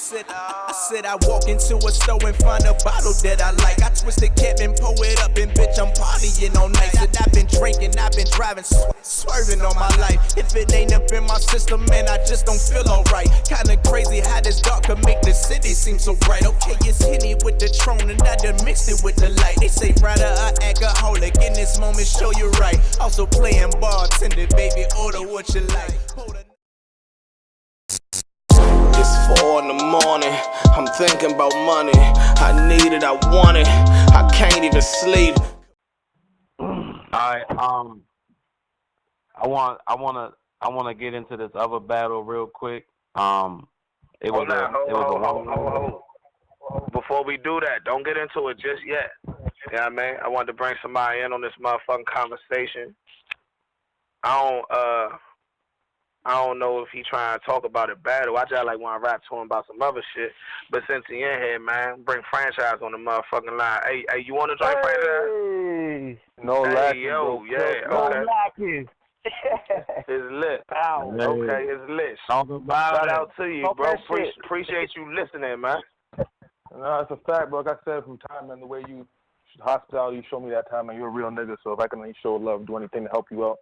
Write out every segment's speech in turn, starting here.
I walk into a store and find a bottle that I like. I twist the cap and pull it up and bitch, I'm partying all night. And I've been drinking, I've been driving, swerving all my life. If it ain't up in my system, man, I just don't feel alright. Kinda crazy how this dark can make the city seem so bright. Okay, it's Henny with the Tron and I done mixed it with the light. They say rather an alcoholic in this moment, show you right. Also playing bartender, baby, order what you like. It's 4 in the morning, I'm thinking about money. I need it, I want it, I can't even sleep. Alright, I wanna get into this other battle real quick. Hold. Before we do that, don't get into it just yet. You know what I mean? I wanted to bring somebody in on this motherfucking conversation. I don't know if he trying to talk about a battle. I just like want to rap to him about some other shit. But since he in here, man, bring Franchise on the motherfucking line. Hey, you want to join Franchise? No lacking, yo, bro. yeah, No okay. lacking. It's lit. Ow. Okay, it's lit. Shout out to you, bro. Appreciate you listening, man. No, it's a fact, bro. Like I said from time, man, the way you hospitality you show me that time, man, you're a real nigga. So if I can show love, do anything to help you out,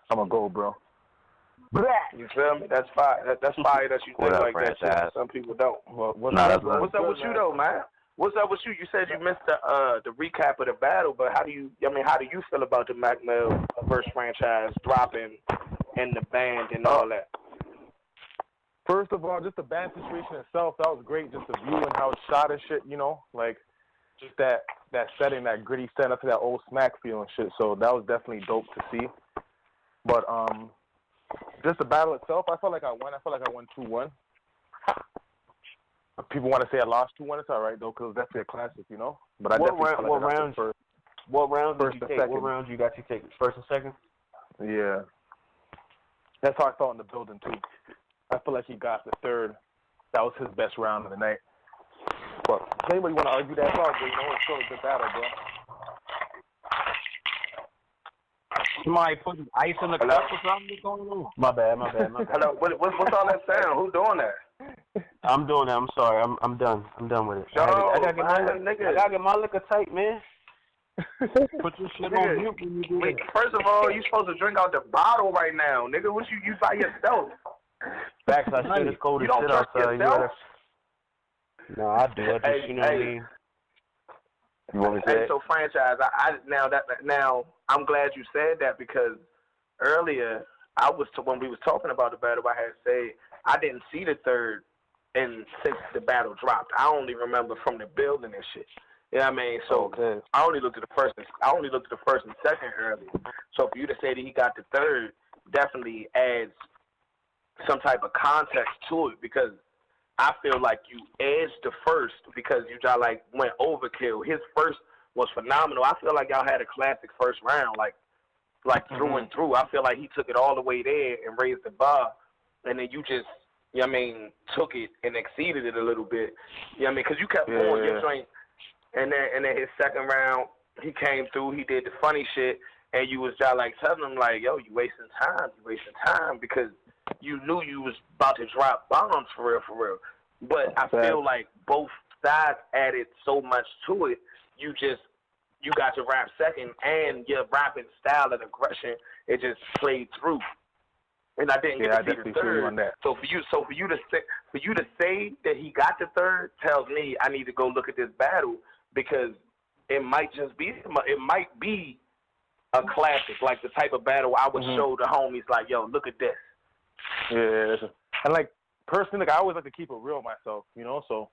I'm going to go, bro. You feel me? That's fire. That's fire that you think like that shit. Some people don't. Well, what's up with you though, man? What's up with you? You said you missed the recap of the battle, but how do you feel about the Mac Mill versus Franchise dropping and the band and all that? First of all, just the band situation itself, that was great. Just the view and how it's shot and shit, you know, like just that setting, that gritty setting up to that old Smack feel and shit. So that was definitely dope to see. But just the battle itself, I felt like I won. I felt like I won 2-1. People want to say I lost 2-1. It's all right, though, because it's definitely a classic, you know? But I definitely felt like I got first. What rounds did you take? What rounds you got you take? First and second? Yeah. That's how I felt in the building, too. I feel like he got the third. That was his best round of the night. But if anybody want to argue that, it's all good. You know, it's still a good battle, bro. Somebody putting ice in the cup or something? What's going on? My bad. Hello, what's all that sound? Who's doing that? I'm doing that. I'm sorry. I'm done. I'm done with it. I gotta get my liquor tight, man. Put your shit on mute when you do it. First of all, you supposed to drink out the bottle right now, nigga. What you by yourself? Facts, I said it's cold as shit outside. No, I do. You know what I mean? You want me to say so Franchise, now I'm glad you said that because earlier when we was talking about the battle, I had said I didn't see the third and since the battle dropped. I only remember from the building and shit. You know what I mean? So I only looked at the first and second earlier. So for you to say that he got the third definitely adds some type of context to it because I feel like you edged the first because you just like went overkill. His first was phenomenal. I feel like y'all had a classic first round, like through and through. I feel like he took it all the way there and raised the bar, and then you just, you know what I mean, took it and exceeded it a little bit. You know what I mean? Because you kept going your joint, and then his second round, he came through, he did the funny shit, and you was just like telling him like, yo, you wasting time because you knew you was about to drop bombs for real. But I feel like both sides added so much to it. You got your rap second and your rapping style and aggression. It just played through. And I didn't get to see the third. So for you to say that he got the third tells me I need to go look at this battle because it might be a classic, like the type of battle I would show the homies like, yo, look at this. Yeah, and like personally, like I always like to keep it real myself, you know. So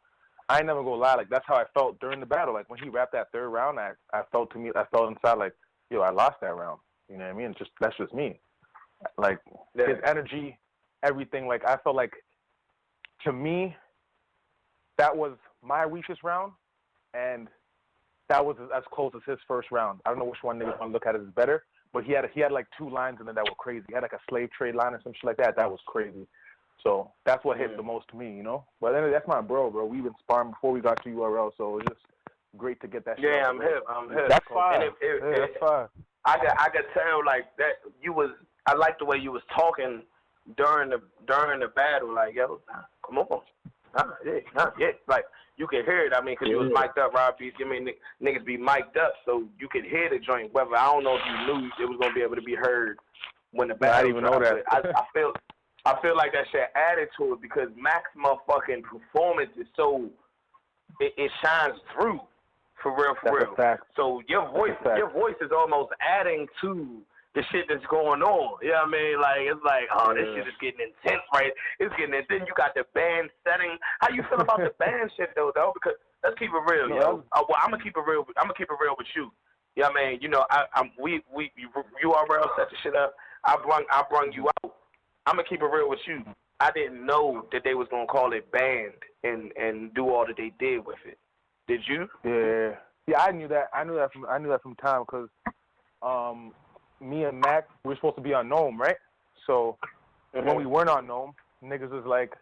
I ain't never gonna lie, like that's how I felt during the battle. Like when he rapped that third round, I felt inside like, yo, I lost that round. You know what I mean? That's just me. Like his energy, everything. Like I felt like, to me, that was my weakest round, and that was as close as his first round. I don't know which one niggas want to look at it as better. But he had like 2 lines in there that were crazy. He had like a slave trade line or some shit like that. That was crazy. So that's what hit the most to me, you know. But then that's my bro. We've been sparring before we got to URL, so it's just great to get that shit. Yeah, I'm hip. That's fine. That's fine. I could tell like that you was. I like the way you was talking during the battle. Like, yo, come on. yeah. Like, you can hear it. I mean, because you was mic'd up, Rob B. I mean, niggas be mic'd up, so you could hear the joint. Whether, I don't know if you knew it was going to be able to be heard when the battle I didn't even know that. I feel like that shit added to it because Mac's motherfucking performance is so, it shines through, for real. That's a fact. So your voice is almost adding to the shit that's going on. You know what I mean? Like, it's like, oh, this shit is getting intense, right? It's getting intense. Then you got the band setting. How you feel about the band shit, though? Because let's keep it real, yo. Well, I'm gonna keep it real. I'm gonna keep it real with you. You know what I mean? You know, URL set the shit up. I brung you out. I'm gonna keep it real with you. I didn't know that they was gonna call it band and do all that they did with it. Did you? Yeah. I knew that. I knew that from time because, me and Mac, we were supposed to be on Gnome, right? So when we weren't on Gnome, niggas was like,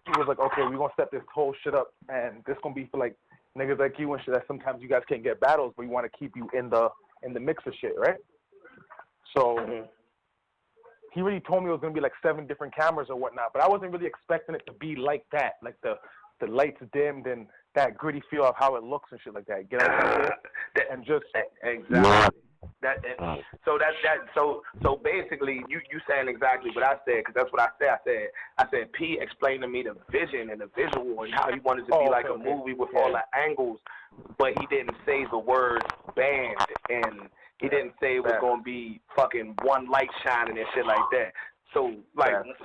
okay, we're gonna set this whole shit up, and this gonna be for like niggas like you and shit. That sometimes you guys can't get battles, but we want to keep you in the mix of shit, right? So he really told me it was gonna be like 7 different cameras or whatnot, but I wasn't really expecting it to be like that, like the lights dimmed and that gritty feel of how it looks and shit like that. Get out and just exactly. So basically, you saying exactly what I said, because that's what I said. I said P explained to me the vision and the visual and how he wanted to be like a movie with all the angles, but he didn't say the word band, and he didn't say it was gonna be fucking one light shining and shit like that. So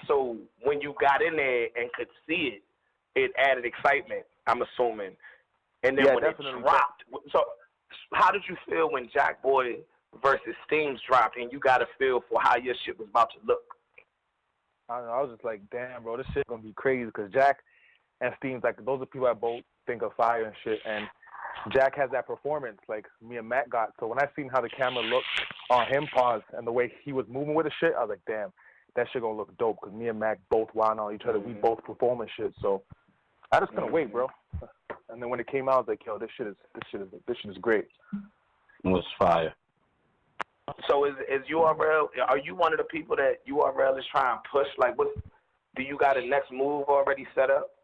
so when you got in there and could see it, it added excitement, I'm assuming. And then when it dropped, so how did you feel when Jack Boy versus Steams dropped and you got a feel for how your shit was about to look? I don't know, I was just like, damn, bro, this shit gonna be crazy because Jack and Steams, like, those are people I both think of fire and shit, and Jack has that performance like me and Matt got. So when I seen how the camera looked on him, pause, and the way he was moving with the shit, I was like, damn, that shit gonna look dope because me and Mac both wilding on each other. We both performing shit. So I just couldn't wait, bro. And then when it came out, I was like, yo, this shit is great. It was fire. So is URL? Are you one of the people that URL is trying to push? Like, do you got a next move already set up?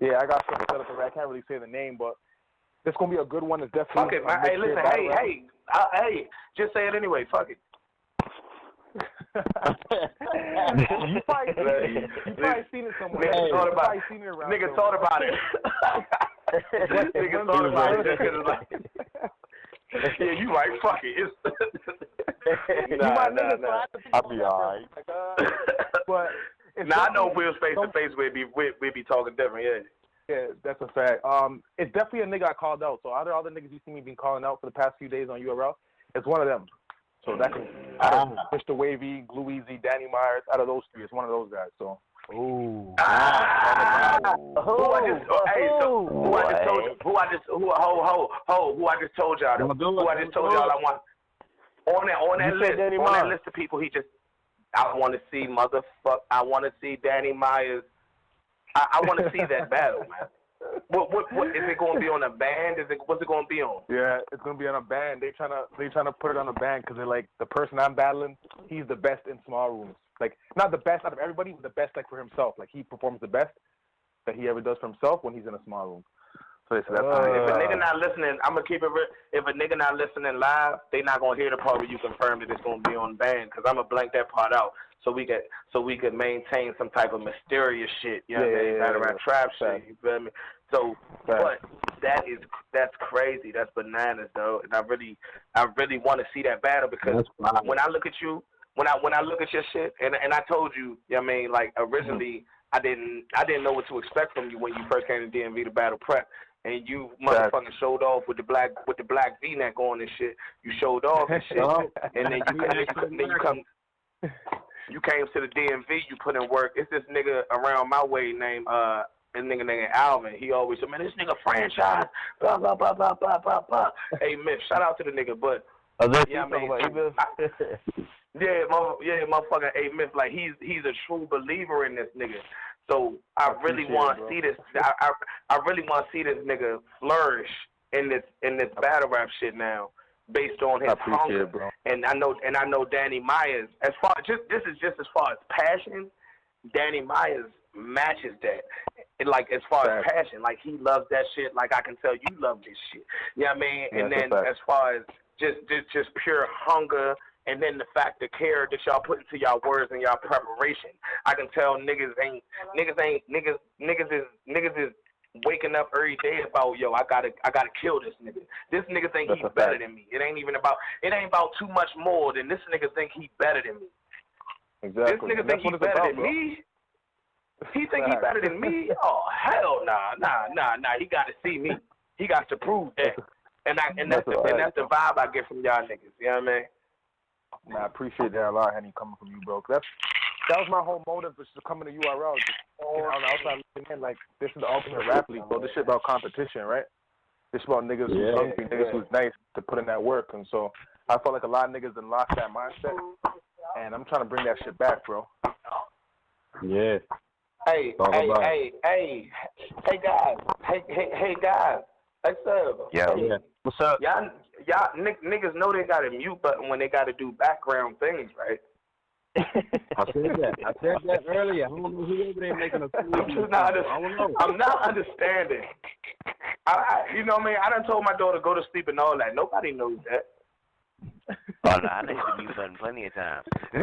Yeah, I got something set up. I can't really say the name, but it's gonna be a good one. It's definitely. Fuck it, man. Hey, listen. Hey, just say it anyway. Fuck it. you probably seen it somewhere. Nigga thought about it. Nigga thought about it. Nigga thought about it. Yeah, you right. Fuck it. I'll be alright. But I know if we was face to face, we'd be talking different. Yeah. Yeah, that's a fact. It's definitely a nigga I called out. So out of all the niggas you see me been calling out for the past few days on URL, it's one of them. So that can out of Mr. Wavy, Glue Easy, Danny Myers, out of those 3, it's one of those guys. So. Who I just told y'all I want on that list of people I want to see I want to see Danny Myers. I want to see that battle, man. What is it going to be on a band? What's it going to be on? Yeah, it's going to be on a band. They trying to put it on a band because they're like, the person I'm battling, he's the best in small rooms. Like, not the best out of everybody, but the best like for himself. Like, he performs the best that he ever does for himself when he's in a small room. So that's if a nigga not listening, I'm gonna keep it real. If a nigga not listening live, they not gonna hear the part where you confirm that it's gonna be on band, because I'm gonna blank that part out so we could maintain some type of mysterious shit. You know what I mean? Battle rap trap shit. You feel me? So, but that's crazy. That's bananas, though. And I really want to see that battle because when I look at you, when I look at your shit, and I told you, you know what I mean, like originally I didn't know what to expect from you when you first came to DMV to battle prep. And you motherfucking showed off with the black V-neck on and shit. You showed off and shit, and then you came to the DMV. You put in work. It's this nigga around my way named this nigga named Alvin. He always said, man, this nigga franchise. Blah blah blah blah blah blah blah. Hey, Myth, shout out to the nigga, but yeah, man. Motherfucking A Myth, like he's a true believer in this nigga. So I really want to see this. I really want to see this nigga flourish in this battle rap shit now, based on his hunger. Bro. And I know Danny Myers. As far as as far as passion, Danny Myers matches that. like as far as passion, like he loves that shit. Like I can tell you love this shit. You know what I mean? And then as far as just pure hunger, and then the fact, the care that y'all put into y'all words and y'all preparation, I can tell niggas is waking up every day about, yo, I gotta kill this nigga. This nigga think he's better than me. It ain't about too much more than this nigga think he better than me. Exactly. This nigga think he's better than me. He think he's better than me? Oh hell nah. He got to see me. He got to prove that. And that's the vibe I get from y'all niggas. You know what I mean? Man, I appreciate that a lot, Henny, coming from you, bro. That was my whole motive, was to come into URL. Just on the outside looking in, like, this is the ultimate rap league, bro. This shit about competition, right? This about niggas who's hungry, niggas who's nice to put in that work. And so I felt like a lot of niggas done lost that mindset. And I'm trying to bring that shit back, bro. Yeah. Hey, guys. What's up? Yeah. What's up? Y'all niggas know they got a mute button when they got to do background things, right? I said that earlier. I don't know who over there making a fool. I'm not understanding. You know what I mean? I done told my daughter go to sleep and all that. Nobody knows that. Oh, no, I know the mute button plenty of times. You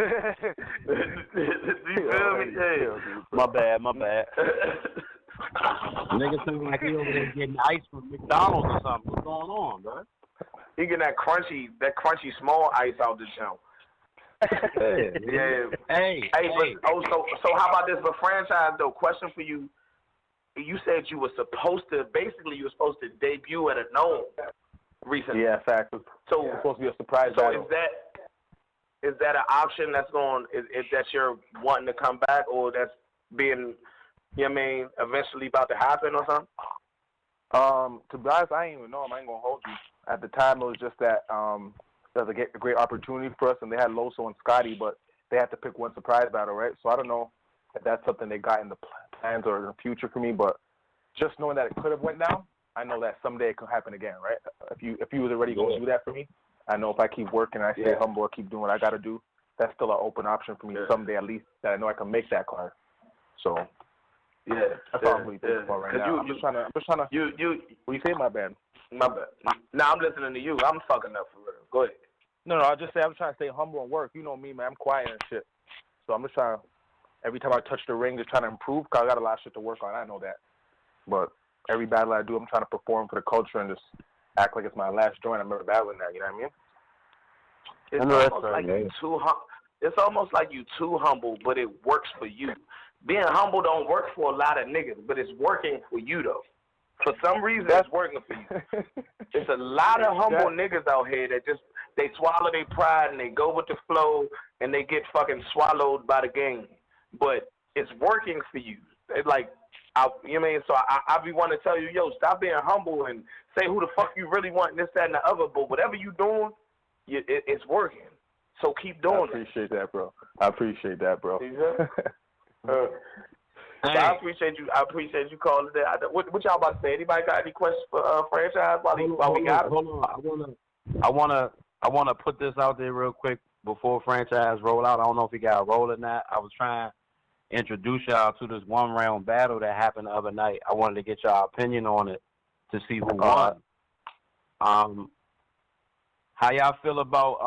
feel me? Hey. My bad. Nigga seem like he over there getting ice from McDonald's or something. What's going on, bro? He getting that crunchy small ice out the jump. Yeah. Hey. So how about this? But franchise though, question for you. You said you were supposed to debut at a Gnome recently. Yeah, fact. So it's supposed to be a surprise so battle. is that an option that's going? Is that you're wanting to come back, or that's being, you know what I mean, eventually about to happen or something? To be honest, I ain't even know him. I ain't gonna hold you. At the time, it was just that there was a great opportunity for us, and they had Loso and Scotty, but they had to pick one surprise battle, right? So I don't know if that's something they got in the plans or in the future for me, but just knowing that it could have went down, I know that someday it could happen again, right? If you was already going to do that for me, I know if I keep working, I stay humble, I keep doing what I got to do, that's still an open option for me someday at least, that I know I can make that card. So that's all I'm really thinking about right now. I'm just trying to. What you say, my bad? My bad. Nah, I'm listening to you. I'm fucking up for real. Go ahead. No, I'll just say I'm trying to stay humble and work. You know me, man. I'm quiet and shit. So I'm just trying to, every time I touch the ring, just trying to improve, because I got a lot of shit to work on. I know that. But every battle I do, I'm trying to perform for the culture and just act like it's my last joint. I'm never battling that. You know what I mean? It's almost like you too humble, but it works for you. Being humble don't work for a lot of niggas, but it's working for you, though. For some reason, it's working for you. There's a lot of humble niggas out here that just, they swallow their pride and they go with the flow and they get fucking swallowed by the game. But it's working for you. It's like, you know what I mean? So I be wanting to tell you, yo, stop being humble and say who the fuck you really want, this, that, and the other. But whatever you doing, it's working. So keep doing it. I appreciate that, bro. I appreciate you. I appreciate you calling that. What y'all about to say? Anybody got any questions for franchise while we got it? Hold on. I wanna put this out there real quick before franchise roll out. I don't know if he got a roll or not. I was trying to introduce y'all to this 1-round battle that happened the other night. I wanted to get y'all opinion on it to see who won. How y'all feel about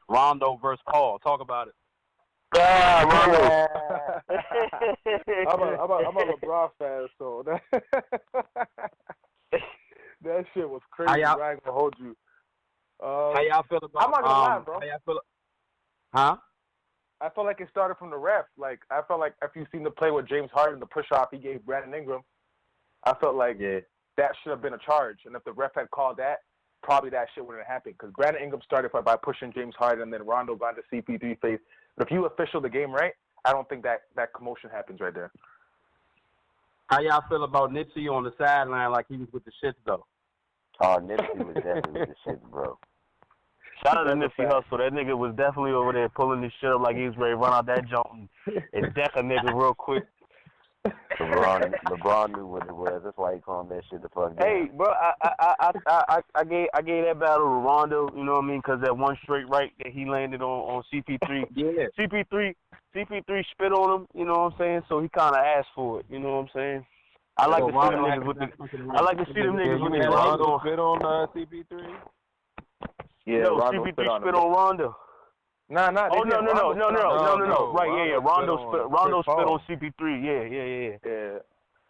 Rondo versus Paul? Talk about it. I'm a LeBron fan, so that shit was crazy. I ain't gonna hold you. How y'all feel about? I'm not gonna lie, bro. How y'all feel? Huh? I felt like it started from the ref. Like I felt like if you seen the play with James Harden, the push off he gave Brandon Ingram, I felt like that should have been a charge. And if the ref had called that, probably that shit wouldn't have happened. Because Brandon Ingram started by pushing James Harden, and then Rondo got into CP3 face. But if you official the game right, I don't think that commotion happens right there. How y'all feel about Nipsey on the sideline like he was with the shits, though? Oh, Nipsey was definitely with the shits, bro. Shout out to Nipsey Hussle. That nigga was definitely over there pulling this shit up like he was ready to run out that jump and deck a nigga real quick. LeBron knew what it was. That's why he calmed that shit the fuck down. Hey, bro, I gave that battle to Rondo, you know what I mean? Because that one straight right that he landed on CP3. Yeah. CP3 CP3 spit on him, you know what I'm saying? So he kind of asked for it, you know what I'm saying? I like to see them niggas with the gloves on. Spit on CP3? Yeah, no, Rondo CP3 spit on spit him. on Rondo. Nah. Oh, no. Right, yeah. Rondo spit on CP3. Yeah.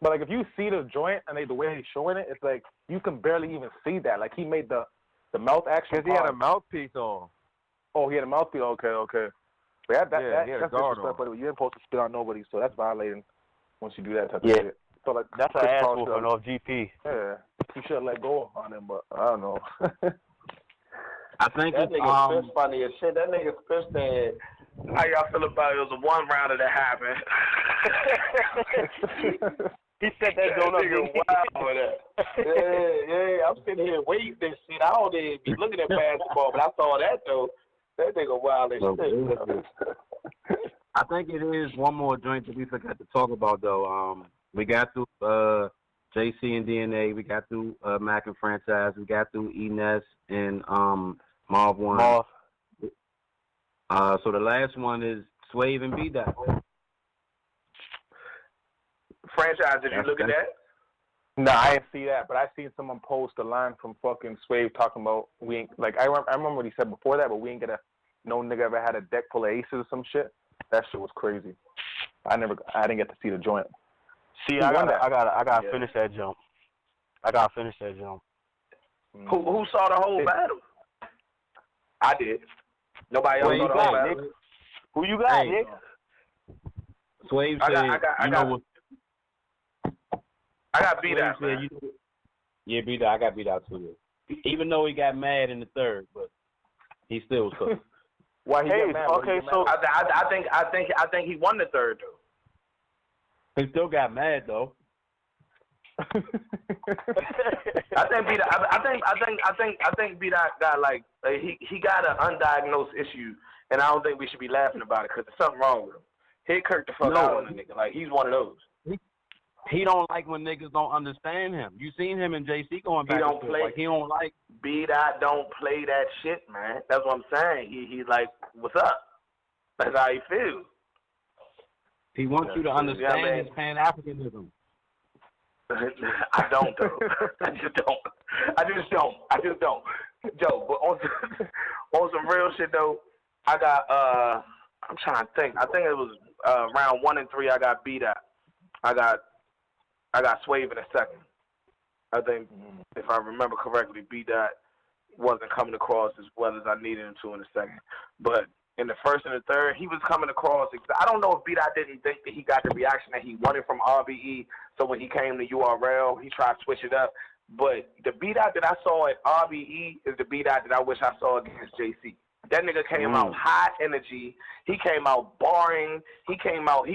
But like if you see the joint and the way he's showing it, it's like you can barely even see that. Like he made the mouth action. Because he had a mouthpiece on. Oh, he had a mouthpiece. Okay. But that's disrespectful. on. You ain't supposed to spit on nobody, so that's violating once you do that type of Yeah. shit. So like That's an ass whooping off GP. Yeah, you should have let go on him, but I don't know. I think That it's nigga Spitz funny as shit. That nigga Spitz said, How y'all feel about it? It was a one rounder that happened. He said that That don't up. nigga wild with that. yeah, I'm sitting here waiting this shit. I don't even be looking at basketball, but I saw that though. That nigga wild as shit. I think it is one more joint that we forgot to talk about though. We got through JC and DNA. We got through Mac and Franchise. We got through Enes and Marv One. So the last one is Swave and B-Dot. Franchise, did you look at that? Nah, I didn't see that, but I seen someone post a line from fucking Swave talking about we ain't like I remember what he said before that, but we ain't no nigga ever had a deck full of aces or some shit. That shit was crazy. I didn't get to see the joint. See, I gotta finish that jump. Who saw the whole battle? I did. Nobody else saw the whole battle. Who you got, Nick? Swave said, I got beat out. Yeah, beat out. I got beat out too. Even though he got mad in the third, but he still was tough. Why he got mad? Okay, so I think he won the third though. He still got mad though. I think B-Dot got like he got an undiagnosed issue, and I don't think we should be laughing about it because there's something wrong with him. He kirked the fuck out on the nigga. Like he's one of those. He don't like when niggas don't understand him. You seen him and JC going back. He don't like B-Dot don't play that shit, man. That's what I'm saying. He's like, what's up? That's how he feels. He wants you to understand his Pan-Africanism. I don't though. I just don't. Joe, but on some real shit though, I got I'm trying to think. I think it was round 1 and 3 I got B-Dot. I got Swave in a second. I think if I remember correctly, B-Dot wasn't coming across as well as I needed him to in a second. But in the first and the third, he was coming across. I don't know if B-Dot didn't think that he got the reaction that he wanted from RBE, so when he came to URL, he tried to switch it up. But the B-Dot that I saw at RBE is the B-Dot that I wish I saw against JC. That nigga came out high energy. He came out barring. He came out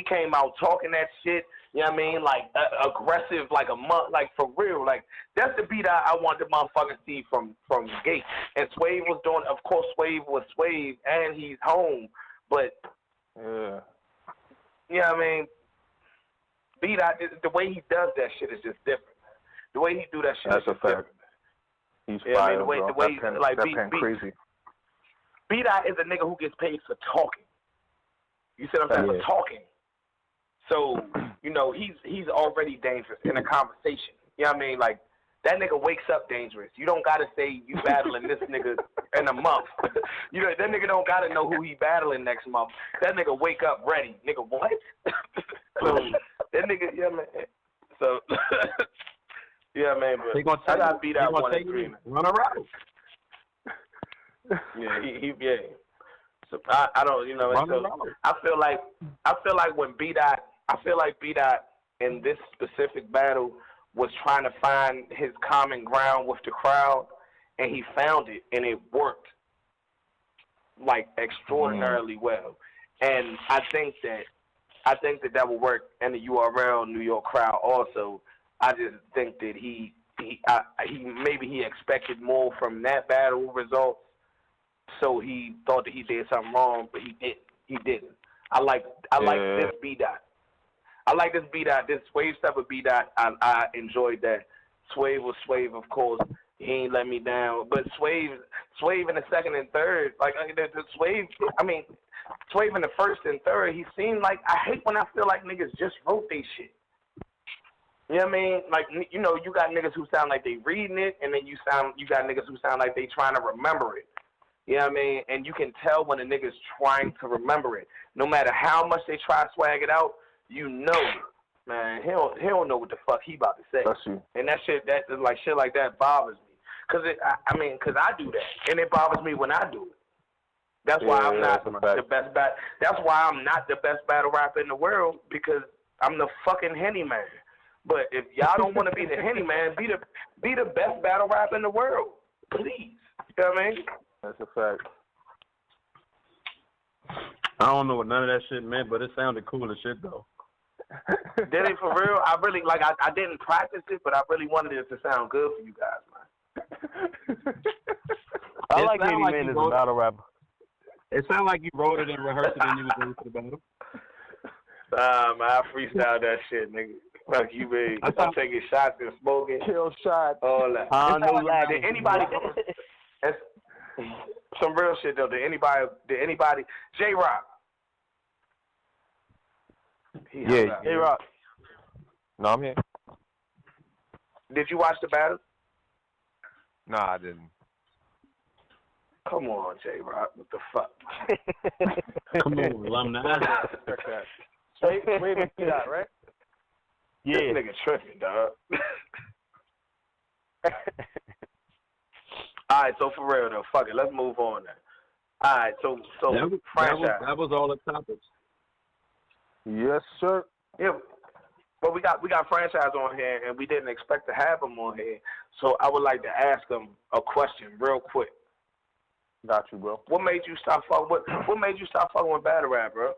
talking that shit. You know what I mean? Like aggressive, like like for real. Like that's the beat I want the motherfucker see from Gate. And Swave was doing. Of course, Swave was Swave, and he's home. But yeah, you know what I mean? Beat the way he does that shit is just different. The way he do that shit is just different. He's fire, the way that's crazy. B-Dot is a nigga who gets paid for talking. You see what I'm saying? For talking. So, you know, he's already dangerous in a conversation. You know what I mean? Like, that nigga wakes up dangerous. You don't got to say you battling this nigga in a month. You know, that nigga don't got to know who he battling next month. That nigga wake up ready. Nigga, what? So, that nigga, yeah, man. So, yeah, man, but I got beat out 1 and 3. Run around. Yeah, yeah. So I don't, you know. So I feel like when B-Dot, B-Dot in this specific battle was trying to find his common ground with the crowd, and he found it, and it worked like extraordinarily well. And I think that will work in the URL New York crowd also. I just think that he maybe he expected more from that battle result. So he thought that he did something wrong, but he didn't. I like this B-Dot. I like this B-Dot. This Swave stuff with B-Dot. I enjoyed that. Swave was Swave, of course. he ain't let me down. But Swave in the second and third, like the Swave, Swave in the first and third, he seemed like, I hate when I feel like niggas just wrote they shit. You know what I mean? Like, you know, you got niggas who sound like they reading it, and then you got niggas who sound like they trying to remember it. You know what I mean? And you can tell when a nigga's trying to remember it. No matter how much they try to swag it out, you know, man, he don't know what the fuck he about to say. That's you. And that shit like that bothers me. Cause I do that, and it bothers me when I do it. That's why I'm not the best That's why I'm not the best battle rapper in the world, because I'm the fucking Henny Man. But if y'all don't want to be the Henny Man, be the best battle rapper in the world, please. You know what I mean? That's a fact. I don't know what none of that shit meant, but it sounded cool as shit though. Did it for real? I really I didn't practice it, but I really wanted it to sound good for you guys, man. I like Henny Man as a battle rapper. It sounded like you wrote it and rehearsed it and you was ready for the battle. Man, I freestyled that shit, nigga. Fuck you, baby. I'm taking shots and smoking. Kill shots. All that. Did anybody? Some real shit though. Did anybody? J-Rock. Yeah. J-Rock. No, I'm here. Did you watch the battle? No, I didn't. Come on, J-Rock. What the fuck? Come on, alumni. Wait, see that, right? Yeah. This nigga tripping, dog. All right, so for real though, fuck it. Let's move on then. All right, so franchise. That was all the topics. Yes, sir. Yeah, but we got franchise on here, and we didn't expect to have him on here. So I would like to ask him a question real quick. Got you, bro. What made you stop fucking? What made you stop fucking with battle rap, bro?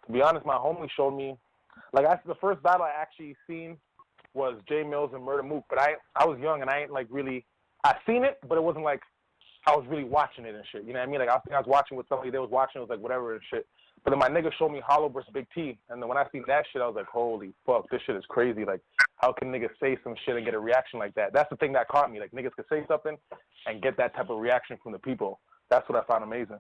To be honest, my homie showed me. Like, the first battle I actually seen was Jay Mills and Murder Mook, but I was young and I ain't like really. I seen it, but it wasn't like I was really watching it and shit. You know what I mean? Like I was watching with somebody, they was watching, it was like whatever and shit. But then my nigga showed me Hollow versus Big T, and then when I seen that shit, I was like, holy fuck, this shit is crazy. Like, how can niggas say some shit and get a reaction like that? That's the thing that caught me. Like, niggas could say something and get that type of reaction from the people. That's what I found amazing.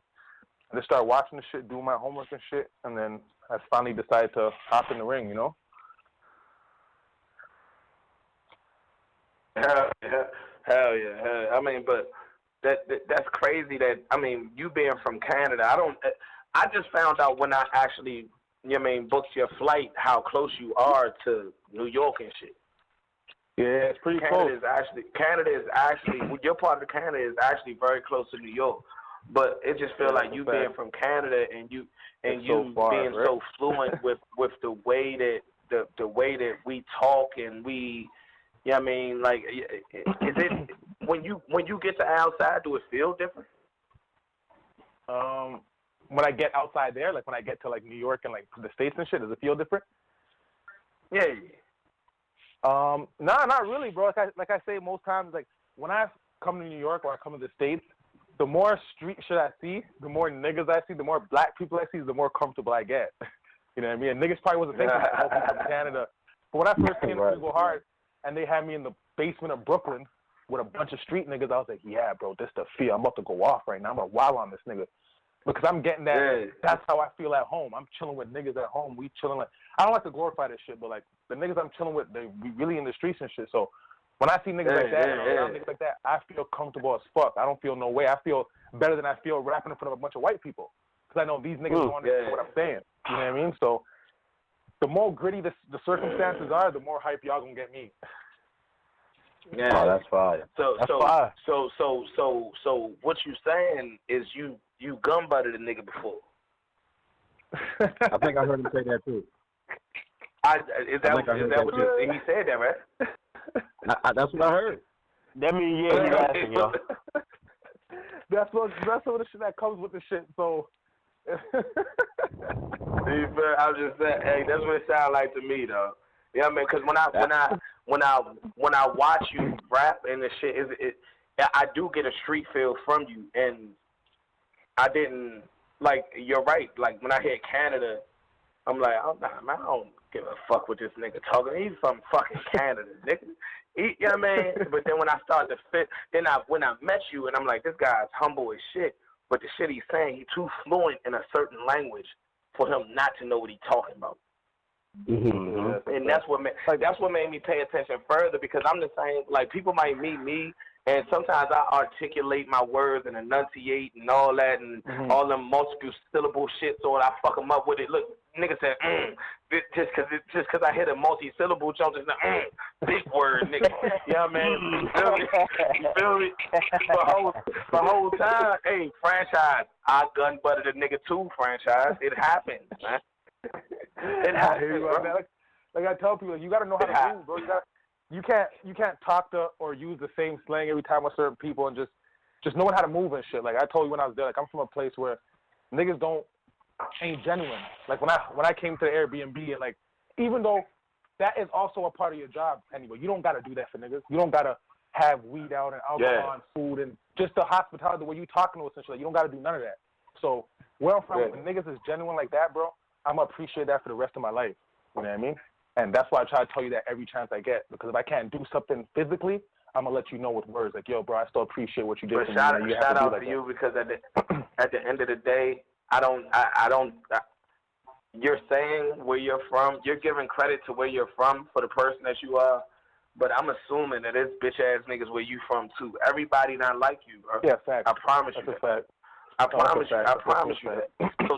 I just started watching the shit, doing my homework and shit, and then I finally decided to hop in the ring, you know? Hell yeah. I mean, but that's crazy that, I mean, you being from Canada, I just found out when I actually, you know what I mean, booked your flight, how close you are to New York and shit. Yeah, it's pretty close. Canada is actually, your part of Canada is actually very close to New York. But it just feels like you being from Canada and you being so fluent with the way that we talk and we, you know what I mean, like, is it when you get to outside, do it feel different? When I get outside there, like when I get to like New York and like the States and shit, does it feel different? Yeah. Nah, not really, bro. Like I say most times, like when I come to New York or I come to the States, the more street shit I see, the more niggas I see, the more black people I see, the more comfortable I get. You know what I mean? And niggas probably wasn't thinking that most people from Canada. But when I first came to Go Hard and they had me in the basement of Brooklyn with a bunch of street niggas, I was like, yeah, bro, this the feel. I'm about to go off right now. I'm going to wild on this nigga. Because I'm getting that. Yeah. That's how I feel at home. I'm chilling with niggas at home. We chilling like, I don't like to glorify this shit, but like the niggas I'm chilling with, we really in the streets and shit. So when I see niggas like that and around niggas like that, I feel comfortable as fuck. I don't feel no way. I feel better than I feel rapping in front of a bunch of white people. Because I know these niggas don't understand what I'm saying. You know what I mean? So the more gritty the circumstances are, the more hype y'all gonna get me. Yeah, oh, that's fire. So what you saying is you gun butted a nigga before. I think I heard him say that too. Is that what he said that, right? That's what I heard. That means you laughing, yo. That's some of the shit that comes with the shit. So I'm just saying, hey, that's what it sounds like to me, though. You know what I mean? Because when I watch you rap and the shit, I do get a street feel from you, and I didn't like. You're right. Like when I hear Canada, I'm like, man, I don't give a fuck what this nigga talking. He's from fucking Canada, nigga. You know what I mean? But then when I start to fit, when I met you, and I'm like, this guy's humble as shit. But the shit he's saying, he's too fluent in a certain language for him not to know what he's talking about. Mm-hmm. And that's what made me pay attention further, because I'm the same. Like, people might meet me, and sometimes I articulate my words and enunciate and all that, and all them multiple syllable shit, so I fuck them up with it. Look, nigga said, just cause I hit a multi-syllable jump, just big word, nigga. You know what I mean? You feel me? The whole time, hey, franchise, I gun butted a nigga too, franchise. It happens, man. It happens, bro. Like I tell people, you gotta know how to move, bro. You can't talk to or use the same slang every time with certain people, and just knowing how to move and shit. Like I told you when I was there, like I'm from a place where niggas ain't genuine. Like when I came to the Airbnb, and like, even though that is also a part of your job anyway, you don't gotta do that for niggas. You don't gotta have weed out and alcohol and food and just the hospitality, the way you talking to us and shit. Like, you don't gotta do none of that. So where I'm from, when niggas is genuine like that, bro, I'm gonna appreciate that for the rest of my life. You know what I mean? And that's why I try to tell you that every chance I get. Because if I can't do something physically, I'm gonna let you know with words. Like, yo, bro, I still appreciate what you did. But for shout me. out to you, because at the end of the day, you're saying where you're from. You're giving credit to where you're from for the person that you are. But I'm assuming that it's bitch ass niggas where you from too. Everybody not like you, bro. Yeah, fact. I promise you. That's a fact. I promise you that. So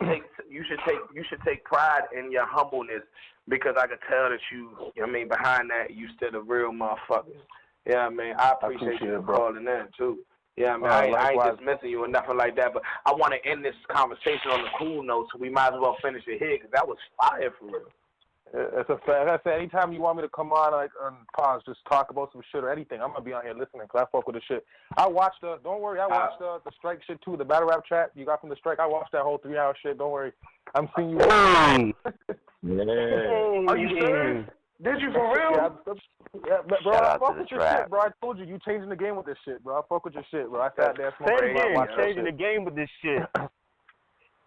you should take pride in your humbleness, because I can tell that you know what I mean, behind that you still a real motherfucker. Yeah, man. I appreciate you for calling in too. Yeah, man. I ain't dismissing you or nothing like that, but I want to end this conversation on a cool note, so we might as well finish it here, because that was fire for real. It's a fact. Like I said, anytime you want me to come on, like, on pause, just talk about some shit or anything, I'm gonna be on here listening, because I fuck with the shit. I watched the strike shit too, the battle rap chat you got from the strike. I watched that whole 3-hour shit. Don't worry, I'm seeing you. Are you serious? Did you for real? Yeah, bro, I fuck with your shit, bro. I told you changing the game with this shit, bro. I fuck with your shit, bro. I sat there smoking. Changing the game with this shit.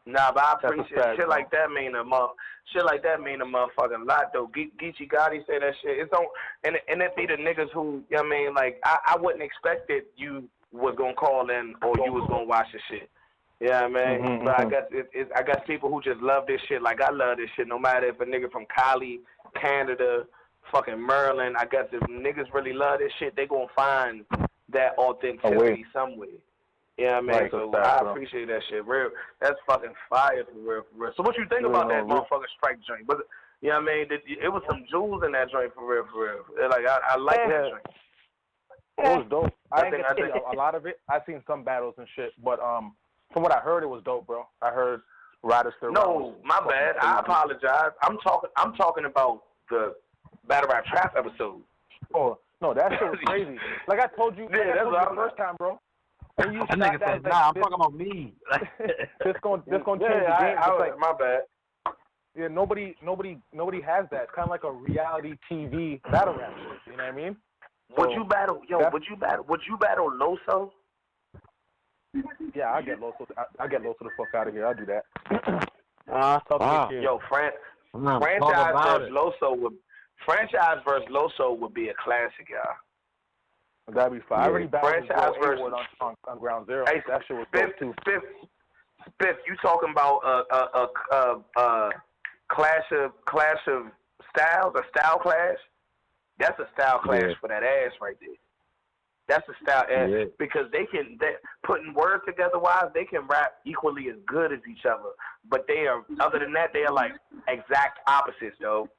Nah, but I appreciate shit like that mean a motherfucking lot though. Geechee Gotti say that shit. It's on, and it be the niggas who, you know what I mean, like I wouldn't expect that you was gonna call in or you was gonna watch the shit. Yeah, man. But I guess people who just love this shit. Like I love this shit. No matter if a nigga from Cali, Canada, fucking Maryland. I guess if niggas really love this shit, they gonna find that authenticity somewhere. Yeah, man. Right, so I appreciate that shit. Real, that's fucking fire for real. So what you think about that motherfucking strike joint? But you know what I mean? It was some jewels in that joint for real. Like I like that joint. It was dope. I didn't get to see a lot of it. I seen some battles and shit, but from what I heard, it was dope, bro. I heard Riders still. No, my bad. I apologize. I'm talking about the Battle Rap Trap episode. Oh no, that shit was crazy. Like I told you, that's the first time, bro. That nigga said, "Nah, I'm talking about me." This gonna change the game. Like, my bad. Yeah, nobody has that. It's kind of like a reality TV battle rap shit. You know what I mean? Would you battle Loso? Yeah, I get Loso the fuck out of here. I'll do that. Yo, franchise versus Loso would be a classic, y'all. That'd be fine. I already battled on Ground Zero. Hey, that shit was dope too. Spiff, you talking about a clash of styles, a style clash? That's a style clash for that ass right there. That's a style ass because they putting words together wise, they can rap equally as good as each other. But they are, other than that, they are like exact opposites, though.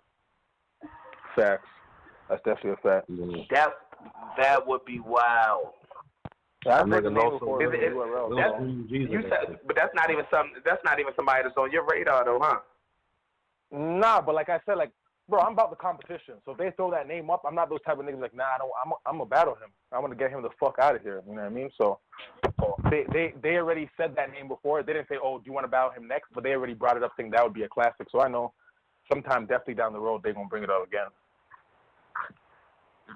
Facts. That's definitely a fact. That would be wild. I've heard the name before. But that's not even somebody that's on your radar, though, huh? Nah, but like I said, like, bro, I'm about the competition. So if they throw that name up, I'm not those type of niggas like, nah, I'm gonna battle him. I want to get him the fuck out of here. You know what I mean? So they already said that name before. They didn't say, oh, do you want to battle him next? But they already brought it up, thinking that would be a classic. So I know sometime definitely down the road they're gonna bring it up again.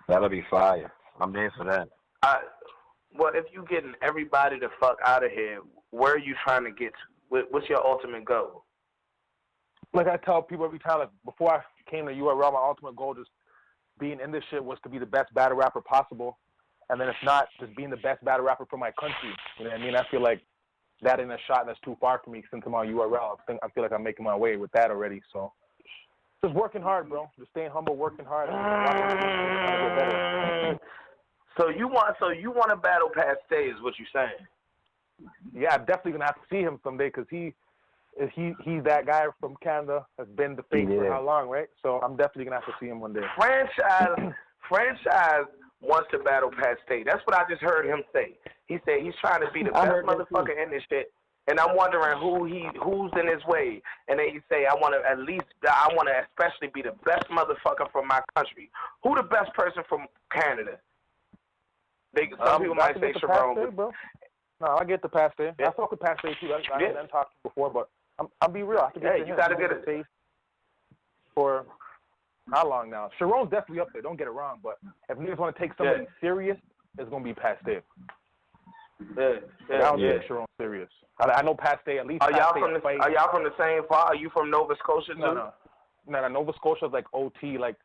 That'll be fire. I'm there for that. Well, if you getting everybody the fuck out of here, where are you trying to get to? What's your ultimate goal? like I tell people every time, like before I came to URL, my ultimate goal just being in this shit was to be the best battle rapper possible. And then if not, just being the best battle rapper for my country. You know what I mean? I feel like that ain't a shot that's too far for me since I'm on URL. I feel like I'm making my way with that already. So just working hard, bro. Just staying humble, working hard. So you want to battle Paste is what you're saying? Yeah, I'm definitely gonna have to see him someday because he's that guy from Canada that's been the face for how long, right? So I'm definitely gonna have to see him one day. Franchise wants to battle Paste. That's what I just heard him say. He said he's trying to be the best motherfucker in this shit. And I'm wondering who's in his way. And then he say, I want to especially be the best motherfucker from my country. Who the best person from Canada? Some people might say Sharon. Bro. No, I get the Paste. Yeah. I talk with Paste too. I haven't talked before, but I'll be real. I have to get you gotta get a face for how long now? Sharon's definitely up there. Don't get it wrong, but if niggas want to take somebody serious, it's gonna be Paste. I don't take Sharon serious. I know Paste at least. Are y'all from the same far? Are you from Nova Scotia too? No. Nova Scotia's like OT, like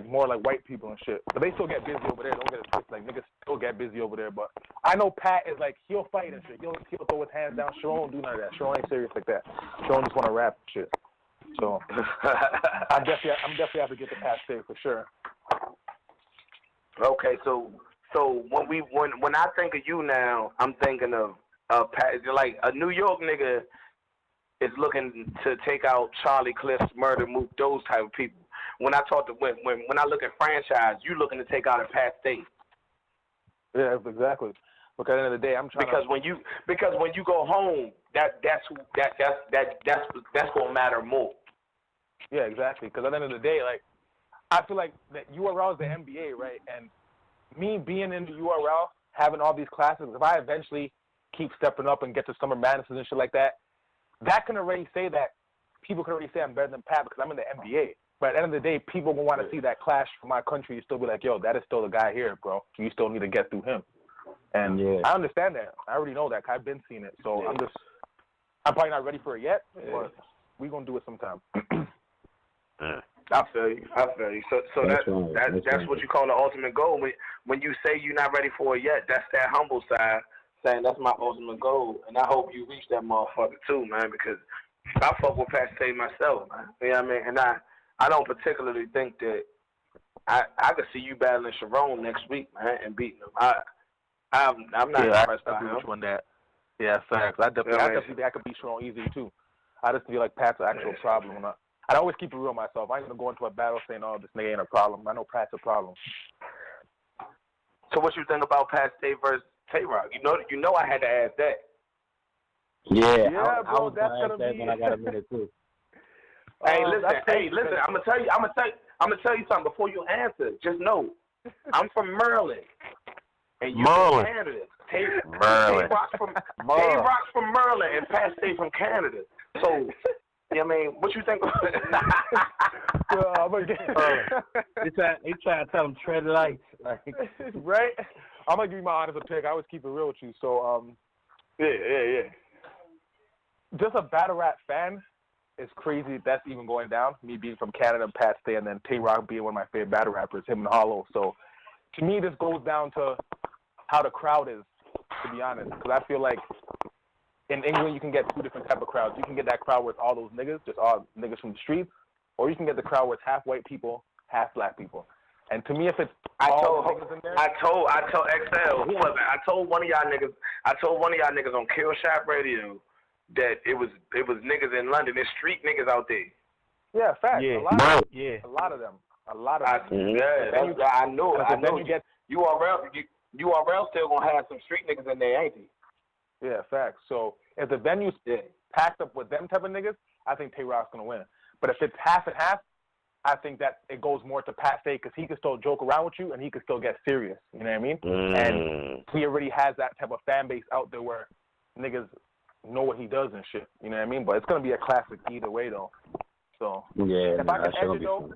more like white people and shit. But they still get busy over there. Don't get it twisted. Like niggas still get busy over there. But I know Pat is like he'll fight and shit. He'll throw his hands down. Sharon won't do none of that. Sharon ain't serious like that. Sharon just want to rap and shit. So I'm definitely have to get the Paste for sure. Okay, so when I think of you now, I'm thinking of like a New York nigga is looking to take out Charlie Clips, Murder Mook, those type of people. When I when I look at Franchise, you looking to take out a Paste. Yeah, exactly. Because at the end of the day, I'm trying because when you go home, that's gonna matter more. Yeah, exactly. Because at the end of the day, like I feel like that URL is the NBA, right? And me being in the URL, having all these classes, if I eventually keep stepping up and get to Summer Madness and shit like that, that can already say that people can already say I'm better than Pat because I'm in the NBA. But at the end of the day, people will want to see that clash for my country. You still be like, yo, that is still the guy here, bro. You still need to get through him. And I understand that. I already know that. I've been seeing it. So I'm probably not ready for it yet, but we're going to do it sometime. I feel you. So that's what you call the ultimate goal. When you say you're not ready for it yet, that's that humble side saying that's my ultimate goal. And I hope you reach that motherfucker too, man, because I fuck with Paste myself, man. You know what I mean? And I don't particularly think that I could see you battling Sharon next week, man, and beating him. I'm not impressed by him. On that. Yeah, facts. I definitely think I could beat Sharon easy too. I just feel like Pat's an actual problem. I always keep it real myself. I ain't gonna go into a battle saying, "Oh, this nigga ain't a problem." I know Pat's a problem. So what you think about Paste versus Tay-Rock? You know I had to ask that. Yeah, bro, I was that's gonna ask that when I got a minute too. Hey, listen. I'm gonna tell you something before you answer. Just know, I'm from Maryland, and you from Canada. Tay-Rock's from Maryland, and Paste from Canada. So. Yeah, I mean, what you think? He trying to tell him tread light, right? I'm gonna give you my honest pick. I always keep it real with you. So, yeah. Just a battle rap fan is crazy. That's even going down. Me being from Canada, Pat Stay, and then Tay-Rock being one of my favorite battle rappers, him and Hollow. So, to me, this goes down to how the crowd is. To be honest, because I feel like. In England, you can get two different type of crowds. You can get that crowd where it's all those niggas, just all niggas from the streets, or you can get the crowd where it's half white people, half black people. And to me, if it's niggas in there, I told XL, who was it? I told one of y'all niggas on Kill Shop Radio that it was niggas in London. There's street niggas out there. Yeah, facts. Yeah. A lot of them. Yeah, I know. URL still gonna have some street niggas in there, ain't he? Yeah, facts. So if the venue's packed up with them type of niggas, I think Tay-Rock's going to win. But if it's half and half, I think that it goes more to Pat Stay because he can still joke around with you and he can still get serious. You know what I mean? And he already has that type of fan base out there where niggas know what he does and shit. You know what I mean? But it's going to be a classic either way, though. So if I can edge it, though,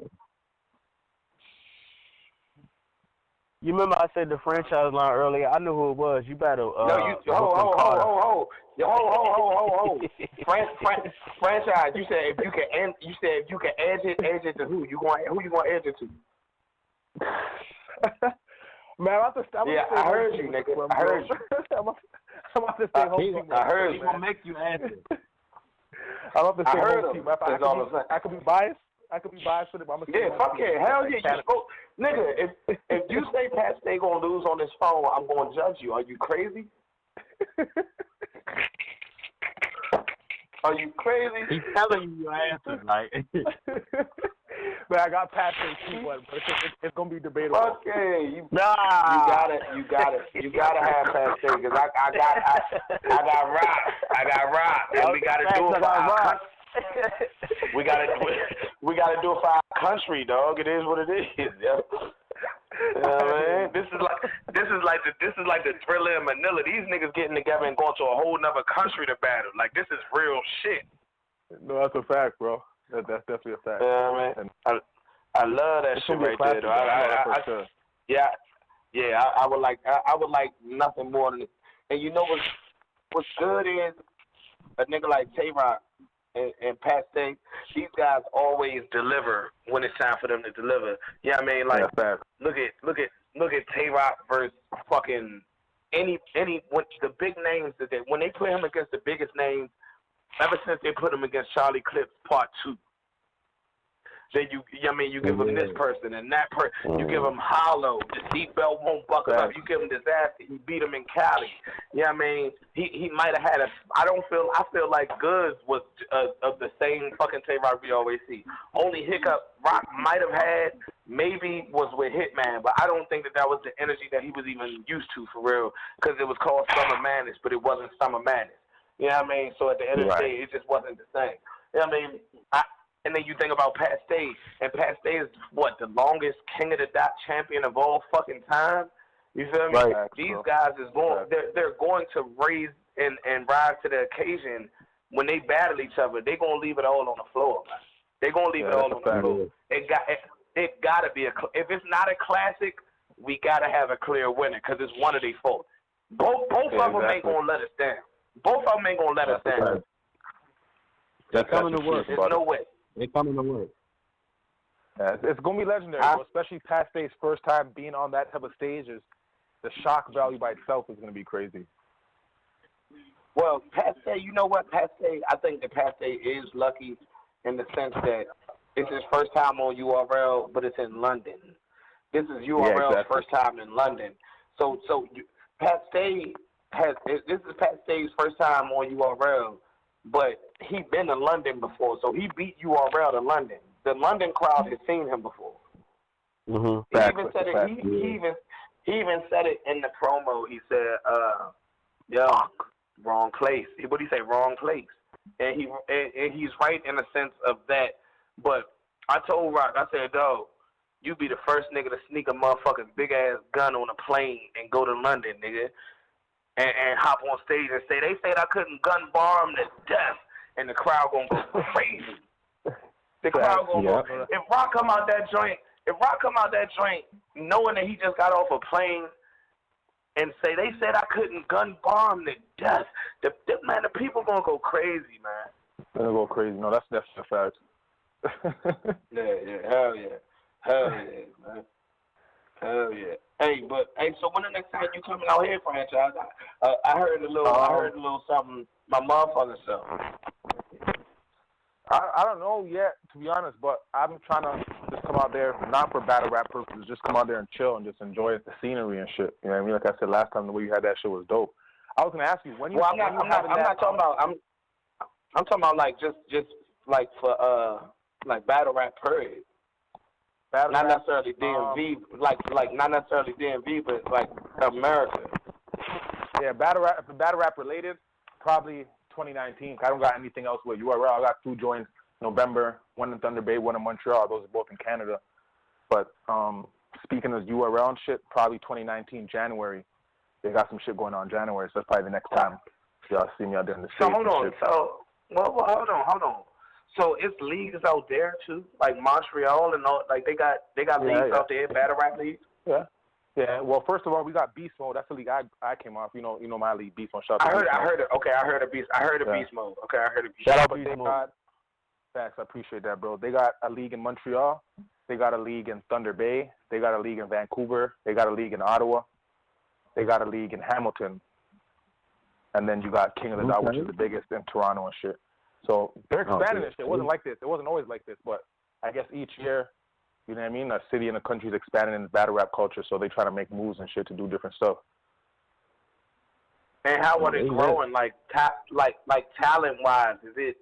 You remember I said the franchise line earlier? I knew who it was. You better. No, you ho. Franchise. You said if you can edge it to who? Who you gonna edge it to? Man, I heard you, nigga. I heard you. I'm about to say home team. I heard He you. gonna make you answer. I'm about to say heard home him. team. I could be biased. I could be biased for them. I'm Yeah, fuck yeah. Hell yeah. You go, nigga, if you say Pat Stay gonna lose on this phone, I'm gonna judge you. Are you crazy? Are you crazy? He's telling you your answer, like. But I got Pat Stay too, but it's gonna be debatable. Fuck yeah. You gotta have Pat Stay because I got rock, and we gotta do it for our country. We gotta do it for our country, dog. It is what it is. Yo. You know what I mean? This is like the Thriller in Manila. These niggas getting together and going to a whole nother country to battle. Like this is real shit. No, that's a fact, bro. That's definitely a fact. You know what I mean? I love that shit right there, though. I would like nothing more than it. And you know what's good is a nigga like Tay-Rock and Pat Stay, these guys always deliver when it's time for them to deliver. Yeah, I mean, like, look at Tay-Rock versus fucking any when the big names when they put him against the biggest names ever since they put him against Charlie Clips Part 2. Then you give him this person and that person. You give him Hollow. The seatbelt won't buckle up. You give him Disaster. You beat him in Cali. Yeah, I mean, he might have had I feel like Goods was of the same fucking Tay-Rock we always see. Only hiccup Rock might have had maybe was with Hitman, but I don't think that was the energy that he was even used to for real, because it was called Summer Madness, but it wasn't Summer Madness. You know what I mean? So at the end of the day, it just wasn't the same. You know what I mean? And then you think about Pat Stay, and Pat Stay is the longest King of the Dot champion of all fucking time. You feel me? Right. These guys is going, they're going to raise and rise to the occasion when they battle each other. They're gonna leave it all on the floor. Man. They're gonna leave it all on the floor. It gotta be if it's not a classic, we gotta have a clear winner because it's one of their fault. Both of them ain't gonna let us down. Both of them ain't gonna let us down. They're coming to work. There's no way. They're coming to work. Yeah, it's gonna be legendary, bro. Especially Pat Stay's first time being on that type of stage. The shock value by itself is gonna be crazy. Well, Pat Stay, you know what? I think that Pat Stay is lucky in the sense that it's his first time on URL, but it's in London. This is URL's first time in London. So Pat Stay this is Pat Stay's first time on URL, but he been to London before, so he beat URL to London. The London crowd has seen him before. Mm-hmm. He even said it. He even said it in the promo. He said, wrong place." What did he say? Wrong place. And he's right in the sense of that. But I told Rock, I said, "Dog, you be the first nigga to sneak a motherfucking big ass gun on a plane and go to London, nigga, and hop on stage and say they said I couldn't gun bar him to death." And the crowd gonna go crazy. The crowd gonna go. If Rock come out that joint, knowing that he just got off a plane, and say they said I couldn't gun bar him to death, the people gonna go crazy, man. They're gonna go crazy. No, that's a fact. Hell yeah, man. Hell yeah. Hey, so when the next time you coming out here, franchise? I heard a little something. My motherfucker self. I don't know yet, to be honest, but I'm trying to just come out there, not for battle rap purposes, just come out there and chill and just enjoy the scenery and shit. You know what I mean? Like I said last time, the way you had that shit was dope. I was gonna ask you when you. Well, I'm not talking about. I'm talking about like just like for like battle rap period. Not necessarily DMV, like not necessarily DMV, but like America. Yeah, battle rap related, probably 2019. I don't got anything else with URL. I got 2 joints November, one in Thunder Bay, one in Montreal. Those are both in Canada. But speaking of URL and shit, probably 2019 January. They got some shit going on in January, so that's probably the next time y'all see me out there in the States. So hold on. Hold on. So it's leagues out there too, like Montreal and all. Like they got leagues out there, battle rap leagues. Yeah, Yeah, well, first of all, we got Beast Mode. That's the league I came off. You know my league, Beast Mode. I heard it. Okay, I heard of Beast Mode. Okay, I heard of Beast. Shout out to Beast Mode. Facts, I appreciate that, bro. They got a league in Montreal. They got a league in Thunder Bay. They got a league in Vancouver. They got a league in Ottawa. They got a league in Hamilton. And then you got King of the Dot, which is the biggest in Toronto and shit. So they're expanding this shit. It wasn't like this. It wasn't always like this, but I guess each year, you know what I mean, a city and a country is expanding in the battle rap culture, so they try to make moves and shit to do different stuff. And how are they growing, like talent-wise? Is it,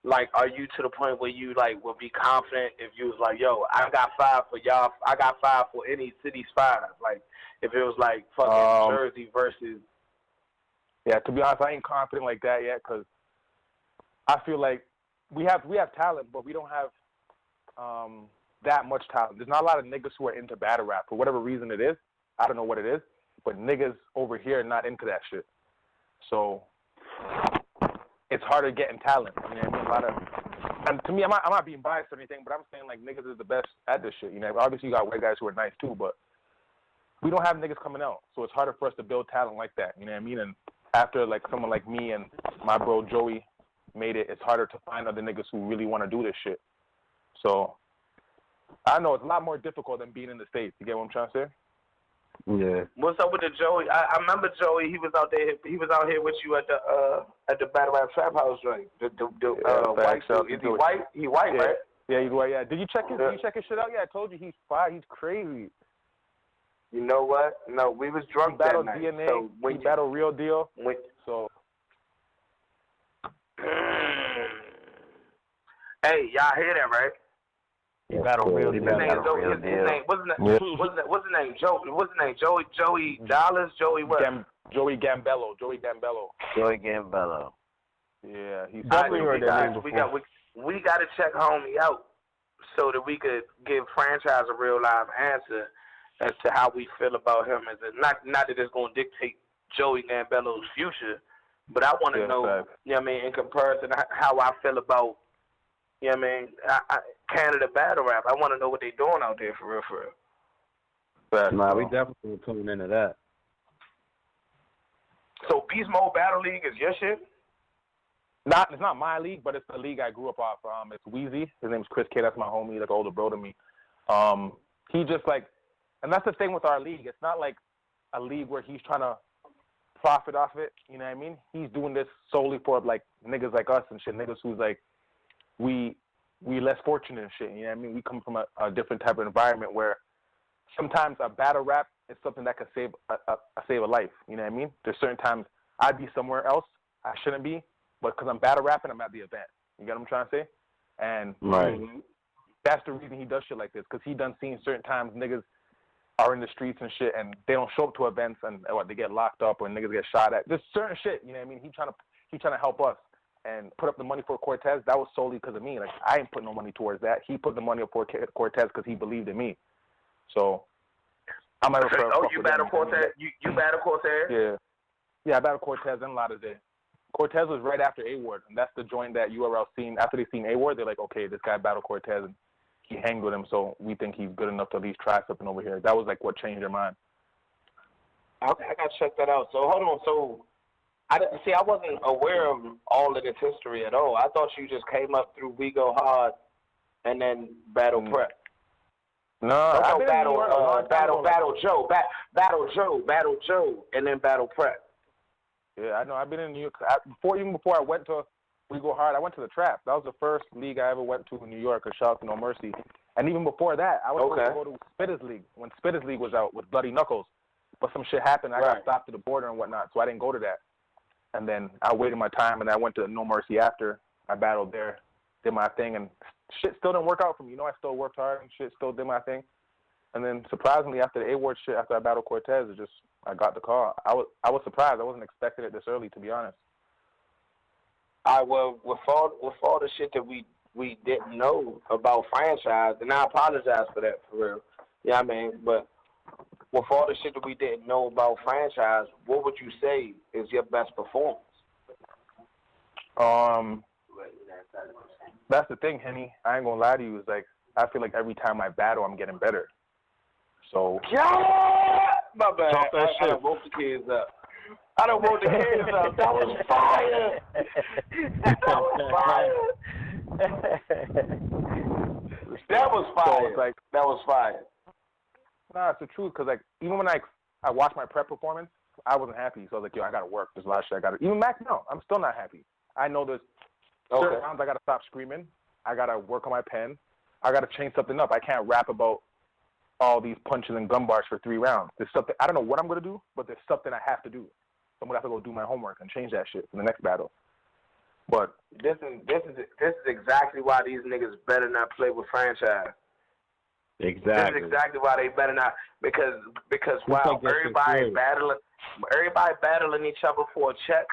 like, are you to the point where you, like, will be confident if you was like, yo, I got 5 for y'all, I got 5 for any city's 5? Like, if it was, like, fucking Jersey versus... Yeah, to be honest, I ain't confident like that yet because I feel like we have talent, but we don't have that much talent. There's not a lot of niggas who are into battle rap for whatever reason it is. I don't know what it is, but niggas over here are not into that shit. So it's harder getting talent. I mean, and to me, I'm not being biased or anything, but I'm saying like niggas is the best at this shit. You know, obviously you got white guys who are nice too, but we don't have niggas coming out, so it's harder for us to build talent like that. You know what I mean? And after like someone like me and my bro Joey made it, it's harder to find other niggas who really want to do this shit. So I know it's a lot more difficult than being in the States. You get what I'm trying to say? Yeah. What's up with the Joey? I remember Joey. He was out there. He was out here with you at the Battle Rap Trap House joint. The white dude. Is he white? He white, right? Yeah, he's white. Yeah. Did you check his shit out? Yeah, I told you he's fire. He's crazy. You know what? No, we was drunk that night. DNA, so we battle Real Deal. So. Hey, y'all hear that, right? He battle Real Deal. His name, what's the name? Joey Dollars? Joey what? Joey Gambello. Yeah, he's definitely heard that name before. We got to check homie out so that we could give franchise a real live answer as to how we feel about him. Not that it's going to dictate Joey Gambello's future, but I want to know, you know what I mean, in comparison to how I feel about, you know what I mean, Canada battle rap. I want to know what they doing out there for real. Nah, we definitely tuning into that. So Beast Mode Battle League is your shit? It's not my league, but it's the league I grew up off. It's Weezy. His name's Chris K. That's my homie, like older bro to me. He just like, and that's the thing with our league. It's not like a league where he's trying to profit off it. You know what I mean? He's doing this solely for like niggas like us and shit. Niggas who's like, we less fortunate and shit. You know what I mean? We come from a different type of environment where sometimes a battle rap is something that could save a life. You know what I mean? There's certain times I'd be somewhere else I shouldn't be, but because I'm battle rapping, I'm at the event. You get what I'm trying to say? And that's the reason he does shit like this, because he done seen certain times niggas are in the streets and shit, and they don't show up to events, and they get locked up or niggas get shot at. There's certain shit, you know what I mean? He trying to help us and put up the money for Cortez. That was solely because of me. Like, I ain't put no money towards that. He put the money up for Cortez because he believed in me. So I'm ever for. Oh, you battle Cortez? You battle Cortez? Yeah, I battle Cortez and Lauderdale. Cortez was right after A-Ward, and that's the joint that URL seen. After they seen A-Ward, they're like, okay, this guy battled Cortez, and he hanged with him, so we think he's good enough to at least try something over here. That was like what changed their mind. Okay, I got to check that out. So hold on. So I wasn't aware of all of this history at all. I thought you just came up through We Go Hard and then Battle Prep. No, Battle Joe, and then Battle Prep. Yeah, I know. I've been in New York even before I went to We Go Hard. I went to the Trap. That was the first league I ever went to in New York. A shout out to No Mercy. And even before that, I was supposed to go to Spitters League when Spitters League was out with Bloody Knuckles. But some shit happened. I got stopped at the border and whatnot, so I didn't go to that. And then I waited my time, and I went to No Mercy after. I battled there, did my thing, and shit still didn't work out for me. You know, I still worked hard and shit, still did my thing. And then surprisingly, after the A-Ward shit, after I battled Cortez, I got the call. I was surprised. I wasn't expecting it this early, to be honest. Well, with all the shit that we didn't know about franchise, and I apologize for that, for real. Yeah, I mean, but with all the shit that we didn't know about franchise, what would you say is your best performance? That's the thing, Henny. I ain't gonna lie to you. It's like I feel like every time I battle, I'm getting better. So Yeah, my bad. Talk that I shit. done woke the kids up. I done woke the kids up. That was fire. That was fire. So it's like, That was fire. nah, it's the truth. Cause like even when I watched my prep performance, I wasn't happy. So I was like, yo, I gotta work. There's a lot of shit I gotta. Even Mac now, I'm still not happy. I know there's certain rounds I gotta stop screaming. I gotta work on my pen. I gotta change something up. I can't rap about all these punches and gun bars for 3 rounds. There's something I don't know what I'm gonna do, but there's something I have to do. So I'm gonna have to go do my homework and change that shit for the next battle. But This is exactly why these niggas better not play with franchise. Exactly. This is exactly why they better not, because while take that shit serious. everybody battling each other for a check,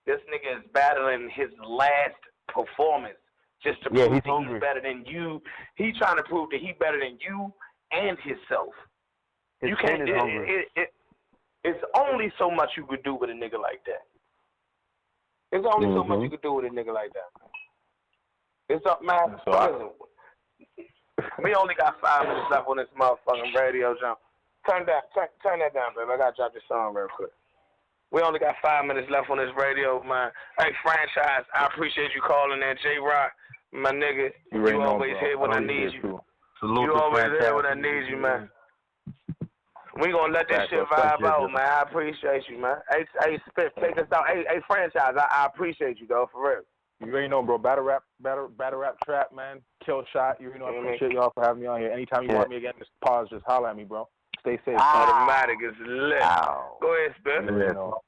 this nigga is battling his last performance just to prove he's that hungry. he's better than you. He trying to prove that he's better than you and himself. His You chin can't. is hungry. It's only so much you could do with a nigga like that. There's only so much you could do with a nigga like that. It's up, man. So listen, we only got 5 minutes left on this motherfucking radio jump. Turn that down, baby. I gotta drop this song real quick. We only got 5 minutes left on this radio, man. Hey, franchise, I appreciate you calling in. J-Rock, my nigga, you always here when I need you. Salute You to always Franchise. here when I need you, man. We gonna let this shit vibe out, man. I appreciate you, man. Hey, Spiff, take us out. Hey, franchise, I appreciate you, though, for real. you already know, bro. Battle rap trap, man. Kill shot. You already know I appreciate y'all for having me on here. Anytime you want me again, just pause, just holler at me, bro. Stay safe. Automatic is lit. Go ahead, Spiff. You already know.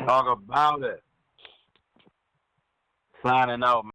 Talk about it. Signing out, man.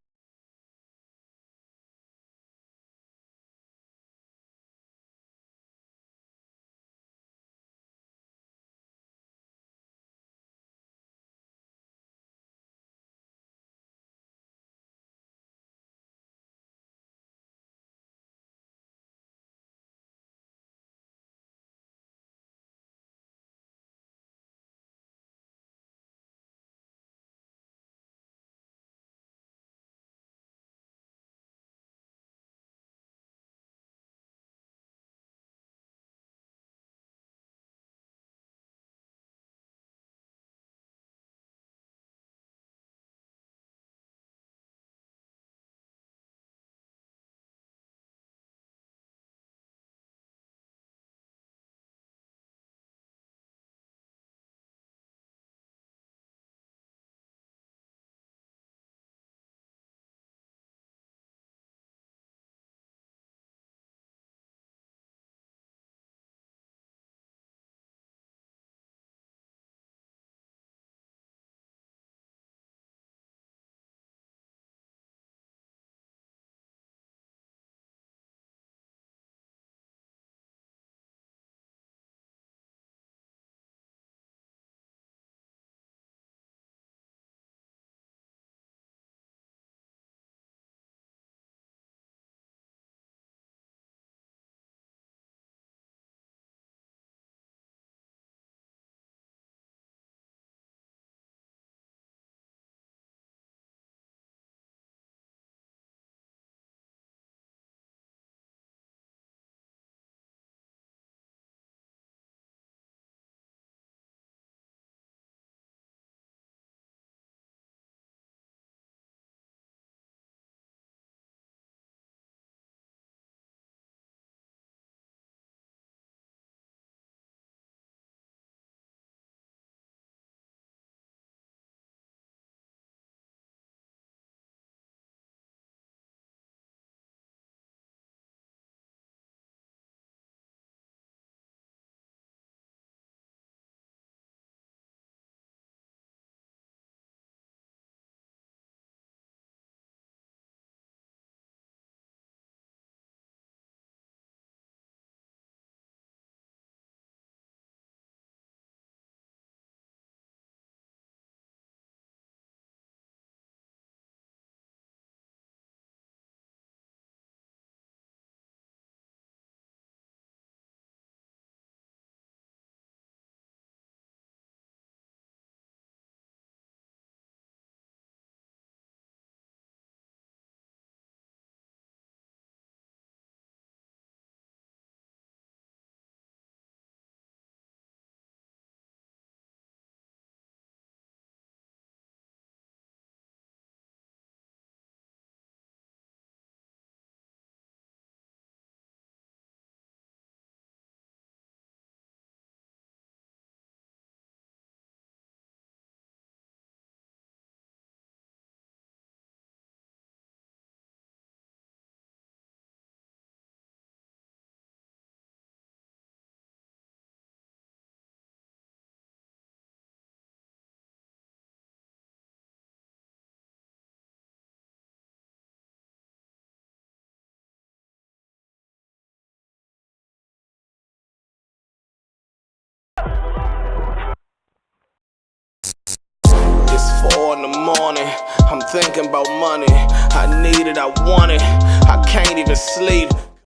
4 in the morning. I'm thinking about money. I need it, I want it. I can't even sleep.